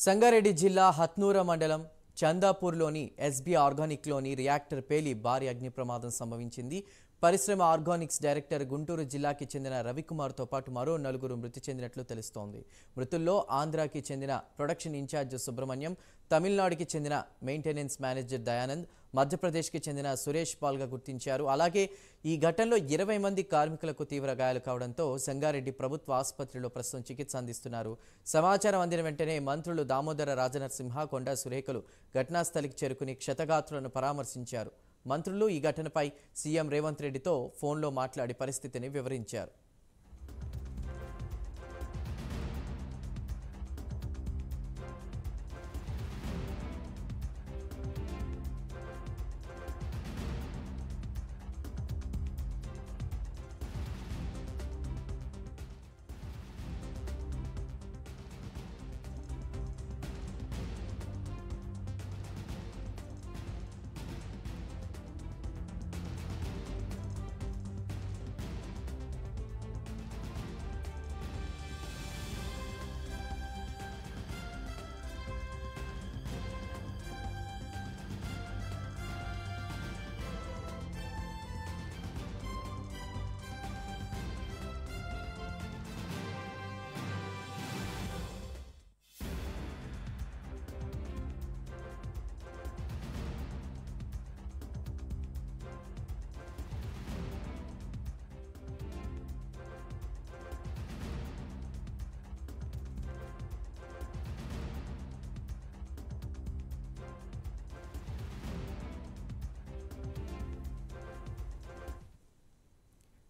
సంగారెడ్డి జిల్లా హత్నూర మండలం చందాపూర్లోని SB ఆర్గానిక్లోని reactor పేలి భారీ అగ్ని ప్రమాదం సంభవించింది. పరిశ్రమ ఆర్గానిక్స్ డైరెక్టర్ గుంటూరు జిల్లాకి చెందిన రవికుమార్తో పాటు మరో నలుగురు మృతి చెందినట్లు తెలుస్తోంది. మృతుల్లో ఆంధ్రాకి చెందిన ప్రొడక్షన్ ఇన్ఛార్జ్ సుబ్రహ్మణ్యం, తమిళనాడుకి చెందిన మెయింటెనెన్స్ మేనేజర్ దయానంద్, మధ్యప్రదేశ్కి చెందిన సురేష్ పాల్గా గుర్తించారు. అలాగే ఈ ఘటనలో 20 మంది కార్మికులకు తీవ్ర గాయాలు కావడంతో సంగారెడ్డి ప్రభుత్వ ఆసుపత్రిలో ప్రస్తుతం చికిత్స అందిస్తున్నారు. సమాచారం అందిన వెంటనే మంత్రులు దామోదర రాజనరసింహ, కొండా సురేఖలు ఘటనాస్థలికి చేరుకుని క్షతగాత్రులను పరామర్శించారు. మంత్రులు ఈ ఘటనపై సీఎం రేవంత్ రెడ్డితో ఫోన్లో మాట్లాడి పరిస్థితిని వివరించారు.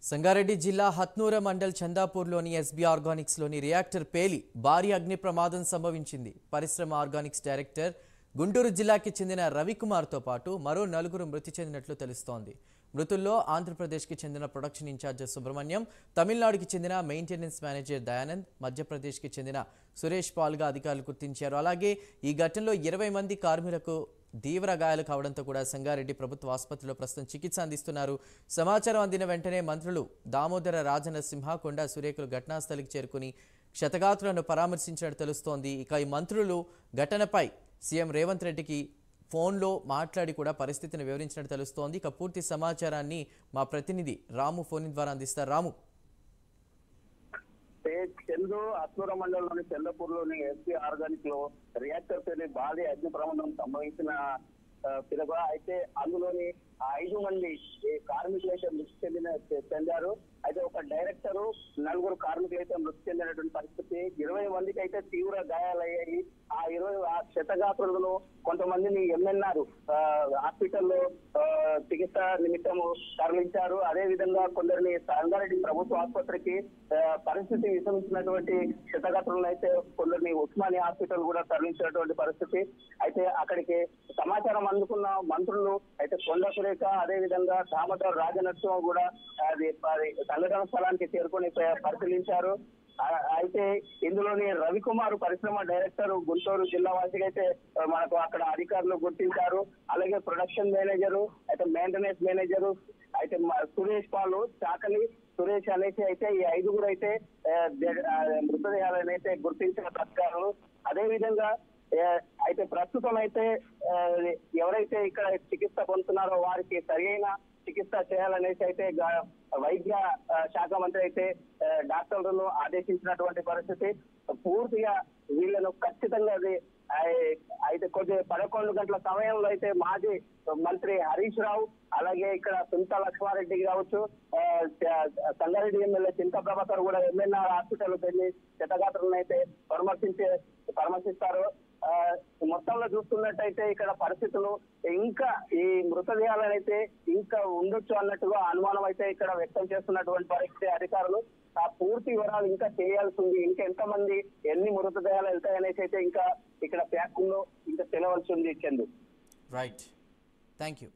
సంగారెడ్డి జిల్లా హత్నూర మండల్ చందాపూర్లోని ఎస్బీ ఆర్గానిక్స్లోని రియాక్టర్ పేలి భారీ అగ్ని ప్రమాదం సంభవించింది. పరిశ్రమ ఆర్గానిక్స్ డైరెక్టర్ గుంటూరు జిల్లాకి చెందిన రవికుమార్తో పాటు మరో నలుగురు మృతి చెందినట్లు తెలుస్తోంది. మృతుల్లో ఆంధ్రప్రదేశ్కి చెందిన ప్రొడక్షన్ ఇన్ఛార్జ్ సుబ్రహ్మణ్యం, తమిళనాడుకి చెందిన మెయింటెనెన్స్ మేనేజర్ దయానంద్, మధ్యప్రదేశ్కి చెందిన సురేష్ పాల్గా అధికారులు గుర్తించారు. అలాగే ఈ ఘటనలో 20 మంది కార్మికులకు తీవ్ర గాయాలు కావడంతో కూడా సంగారెడ్డి ప్రభుత్వ ఆసుపత్రిలో ప్రస్తుతం చికిత్స అందిస్తున్నారు. సమాచారం అందిన వెంటనే మంత్రులు దామోదర రాజనరసింహ, కొండా సురేఖలు ఘటనాస్థలికి చేరుకుని క్షతగాత్రులను పరామర్శించినట్టు తెలుస్తోంది. ఇక ఈ మంత్రులు ఘటనపై సీఎం రేవంత్ రెడ్డికి ఫోన్లో మాట్లాడి కూడా పరిస్థితిని వివరించినట్టు తెలుస్తోంది. ఇక పూర్తి సమాచారాన్ని మా ప్రతినిధి రాము ఫోన్ ద్వారా అందిస్తారు. రాము. చందు హత్నూర మండలంలోని చందపూర్లోని ఎస్బీ ఆర్గానిక్ లో రియాక్టర్ పేలి భారీ అగ్ని ప్రమాదం సంభవించిన పిదప అయితే అందులోని 5 మంది కార్మికులు అయితే మృతి చెందారు. అయితే ఒక డైరెక్టరు, 4 కార్మికులు అయితే మృతి చెందినటువంటి పరిస్థితి. 20 మందికి అయితే తీవ్ర గాయాలయ్యాయి. ఆ క్షతగాత్రులను కొంతమందిని ఎంఎన్ఆర్ హాస్పిటల్లో చికిత్స నిమిత్తము తరలించారు. అదే విధంగా కొందరిని సంగారెడ్డి ప్రభుత్వ ఆసుపత్రికి పరిస్థితి విషమించినటువంటి క్షతగాత్రులను అయితే కొందరిని ఉస్మానియా హాస్పిటల్ కూడా తరలించినటువంటి పరిస్థితి. అయితే అక్కడికి సమాచారం అందుకున్న మంత్రులు అయితే కొండా సురేఖ, అదే విధంగా దామోదర రాజనరసింహ కూడా సంఘటన స్థలానికి చేరుకొని పరిశీలించారు. అయితే ఇందులోని రవికుమార్ పరిశ్రమ డైరెక్టర్ గుంటూరు జిల్లా వాసిగా అయితే మనకు అక్కడ అధికారులు గుర్తించారు. అలాగే ప్రొడక్షన్ మేనేజరు, అయితే మెయింటెనెన్స్ మేనేజరు, అయితే సురేష్ పాలు, చాకలి సురేష్ అనేసి అయితే ఈ 5 అయితే మృతదేహాలను అయితే గుర్తించిన అధికారులు. అదే విధంగా అయితే ప్రస్తుతం అయితే ఎవరైతే ఇక్కడ చికిత్స పొందుతున్నారో వారికి సరైన చికిత్స చేయాలనేసి అయితే వైద్య శాఖ మంత్రి అయితే డాక్టర్లను ఆదేశించినటువంటి పరిస్థితి. పూర్తిగా వీళ్ళను ఖచ్చితంగా అయితే 11 గంటల సమయంలో అయితే మాజీ మంత్రి హరీష్ రావు, అలాగే ఇక్కడ చింతా లక్ష్మారెడ్డి కావచ్చు, సంగారెడ్డి ఎమ్మెల్యే చింతా ప్రభాకర్ కూడా ఎంఎన్ఆర్ హాస్పిటల్ వెళ్ళి క్షతగాత్రులను అయితే పరామర్శిస్తారు. మొత్తంలో చూస్తున్నట్టయితే ఇక్కడ పరిస్థితులు ఇంకా ఈ మృతదేహాలను అయితే ఇంకా ఉండొచ్చు అన్నట్టుగా అనుమానం అయితే ఇక్కడ వ్యక్తం చేస్తున్నటువంటి పరిస్థితి. అధికారులు ఆ పూర్తి వివరాలు ఇంకా చేయాల్సి ఉంది. ఇంకా ఎంతమంది ఎన్ని మృతదేహాలు వెళ్తాయనేసి అయితే ఇంకా ఇక్కడ ప్యాకింగ్ లో ఇంకా తెలవాల్సి ఉంది. చందు. Right, thank you.